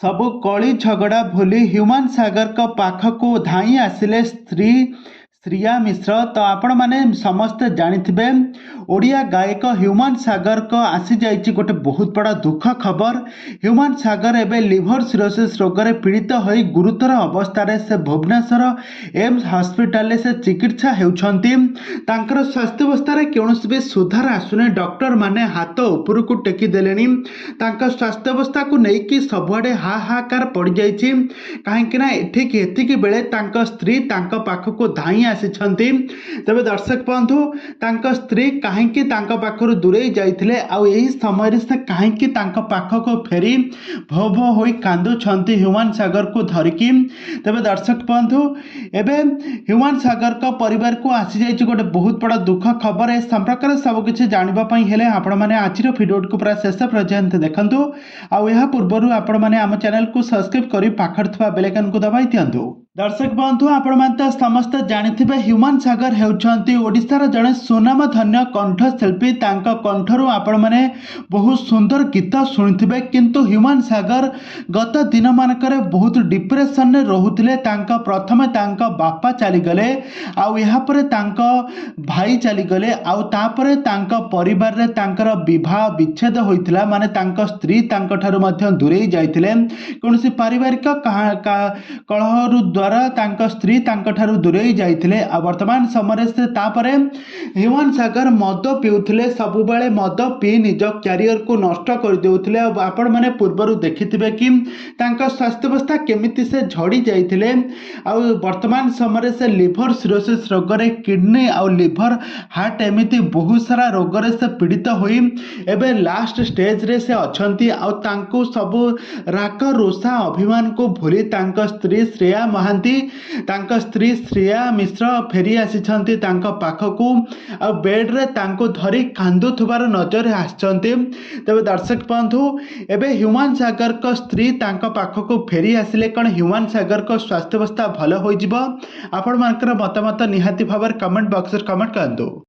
ସବୁ କଳି ଝଗଡ଼ା ଭୁଲି ହ୍ୟୁମାନ ସାଗରଙ୍କ ପାଖକୁ ଧାଇଁ ଆସିଲେ ସ୍ତ୍ରୀ ଶ୍ରିୟା ମିଶ୍ର। ତ ଆପଣମାନେ ସମସ୍ତେ ଜାଣିଥିବେ ଓଡ଼ିଆ ଗାୟକ ହ୍ୟୁମାନ ସାଗରଙ୍କ ଆସିଯାଇଛି ଗୋଟେ ବହୁତ ବଡ଼ ଦୁଃଖ ଖବର। ହ୍ୟୁମାନ ସାଗର ଏବେ ଲିଭର ସିରୋସିସ୍ ରୋଗରେ ପୀଡ଼ିତ ହୋଇ ଗୁରୁତର ଅବସ୍ଥାରେ ସେ ଭୁବନେଶ୍ୱର ଏମ୍ସ ହସ୍ପିଟାଲରେ ସେ ଚିକିତ୍ସା ହେଉଛନ୍ତି। ତାଙ୍କର ସ୍ୱାସ୍ଥ୍ୟାବସ୍ଥାରେ କୌଣସି ବି ସୁଧାର ଆସୁନି। ଡକ୍ଟରମାନେ ହାତ ଉପରକୁ ଟେକି ଦେଲେଣି। ତାଙ୍କ ସ୍ୱାସ୍ଥ୍ୟାବସ୍ଥାକୁ ନେଇକି ସବୁଆଡ଼େ ହାହାକାର ପଡ଼ିଯାଇଛି। କାହିଁକିନା ଠିକ୍ ଏତିକି ବେଳେ ତାଙ୍କ ସ୍ତ୍ରୀ ତାଙ୍କ ପାଖକୁ ଧାଇଁ ଆସିଛନ୍ତି। ତେବେ ଦର୍ଶକ ବନ୍ଧୁ, ତାଙ୍କ ସ୍ତ୍ରୀ କାହିଁକି ତାଙ୍କ ପାଖରୁ ଦୂରେଇ ଯାଇଥିଲେ ଆଉ ଏହି ସମୟରେ ସେ କାହିଁକି ତାଙ୍କ ପାଖକୁ ଫେରି ଭୋ ଭୋ ହୋଇ କାନ୍ଦୁଛନ୍ତି ହ୍ୟୁମାନ ସାଗରକୁ ଧରିକି। ତେବେ ଦର୍ଶକ ବନ୍ଧୁ, ଏବେ ହ୍ୟୁମାନ ସାଗରଙ୍କ ପରିବାରକୁ ଆସିଯାଇଛି ଗୋଟେ ବହୁତ ବଡ଼ ଦୁଃଖ ଖବର। ଏ ସମ୍ପର୍କରେ ସବୁକିଛି ଜାଣିବା ପାଇଁ ହେଲେ ଆପଣମାନେ ଆଜିର ଭିଡ଼ିଓଟିକୁ ପୁରା ଶେଷ ପର୍ଯ୍ୟନ୍ତ ଦେଖନ୍ତୁ। ଆଉ ଏହା ପୂର୍ବରୁ ଆପଣମାନେ ଆମ ଚ୍ୟାନେଲକୁ ସବସ୍କ୍ରାଇବ୍ କରି ପାଖରେ ଥିବା ବେଲ୍ ଆଇକନକୁ ଦବାଇ ଦିଅନ୍ତୁ। ଦର୍ଶକ ବନ୍ଧୁ, ଆପଣମାନେ ତ ସମସ୍ତେ ଜାଣିଥିବେ ହ୍ୟୁମାନ ସାଗର ହେଉଛନ୍ତି ଓଡ଼ିଶାର ଜଣେ ସୁନାମଧନ୍ୟ କଣ୍ଠଶିଳ୍ପୀ। ତାଙ୍କ କଣ୍ଠରୁ ଆପଣମାନେ ବହୁତ ସୁନ୍ଦର ଗୀତ ଶୁଣିଥିବେ। କିନ୍ତୁ ହ୍ୟୁମାନ ସାଗର ଗତ ଦିନମାନଙ୍କରେ ବହୁତ ଡିପ୍ରେସନରେ ରହୁଥିଲେ। ପ୍ରଥମେ ତାଙ୍କ ବାପା ଚାଲିଗଲେ, ଆଉ ଏହାପରେ ତାଙ୍କ ଭାଇ ଚାଲିଗଲେ, ଆଉ ତାପରେ ତାଙ୍କ ପରିବାରରେ ତାଙ୍କର ବିବାହ ବିଚ୍ଛେଦ ହୋଇଥିଲା। ମାନେ ତାଙ୍କ ସ୍ତ୍ରୀ ତାଙ୍କଠାରୁ ମଧ୍ୟ ଦୂରେଇ ଯାଇଥିଲେ। କୌଣସି ପାରିବାରିକ କଳହରୁ ଦ୍ୱାରା ତାଙ୍କ ସ୍ତ୍ରୀ ତାଙ୍କଠାରୁ ଦୂରେଇ ଯାଇଥିଲେ। ଆଉ ବର୍ତ୍ତମାନ ସମୟରେ ସେ ତାପରେ ହ୍ୟୁମାନ ସାଗର ମଦ ପିଉଥିଲେ। ସବୁବେଳେ ମଦ ପିଇ ନିଜ କ୍ୟାରିୟରକୁ ନଷ୍ଟ କରିଦେଉଥିଲେ। ଆଉ ଆପଣମାନେ ପୂର୍ବରୁ ଦେଖିଥିବେ କି ତାଙ୍କ ସ୍ୱାସ୍ଥ୍ୟାବସ୍ଥା କେମିତି ସେ ଝଡ଼ି ଯାଇଥିଲେ। ଆଉ ବର୍ତ୍ତମାନ ସମୟରେ ସେ ଲିଭର ସିରୋସିସ୍ ରୋଗରେ, କିଡନୀ ଆଉ ଲିଭର ହାର୍ଟ ଏମିତି ବହୁତ ସାରା ରୋଗରେ ସେ ପୀଡ଼ିତ ହୋଇ ଏବେ ଲାଷ୍ଟ ଷ୍ଟେଜରେ ସେ ଅଛନ୍ତି। ଆଉ ତାଙ୍କୁ ସବୁ ରାଗ ରୋଷା ଅଭିମାନକୁ ଭୁଲି ତାଙ୍କ ସ୍ତ୍ରୀ ଶ୍ରେୟା ମହାନ୍ତି, ତାଙ୍କ ସ୍ତ୍ରୀ ଶ୍ରିୟା ମିଶ୍ର ଫେରି ଆସିଛନ୍ତି ତାଙ୍କ ପାଖକୁ। ଆଉ ବେଡ୍ରେ ତାଙ୍କୁ ଧରି କାନ୍ଦୁଥିବାର ନଜରରେ ଆସିଛନ୍ତି। ତେବେ ଦର୍ଶକ ବନ୍ଧୁ, ଏବେ ହ୍ୟୁମାନ ସାଗରଙ୍କ ସ୍ତ୍ରୀ ତାଙ୍କ ପାଖକୁ ଫେରି ଆସିଲେ କ'ଣ ହ୍ୟୁମାନ ସାଗରଙ୍କ ସ୍ୱାସ୍ଥ୍ୟାବସ୍ଥା ଭଲ ହୋଇଯିବ? ଆପଣମାନଙ୍କର ମତାମତ ନିହାତି ଭାବରେ କମେଣ୍ଟ ବକ୍ସରେ କମେଣ୍ଟ କରନ୍ତୁ।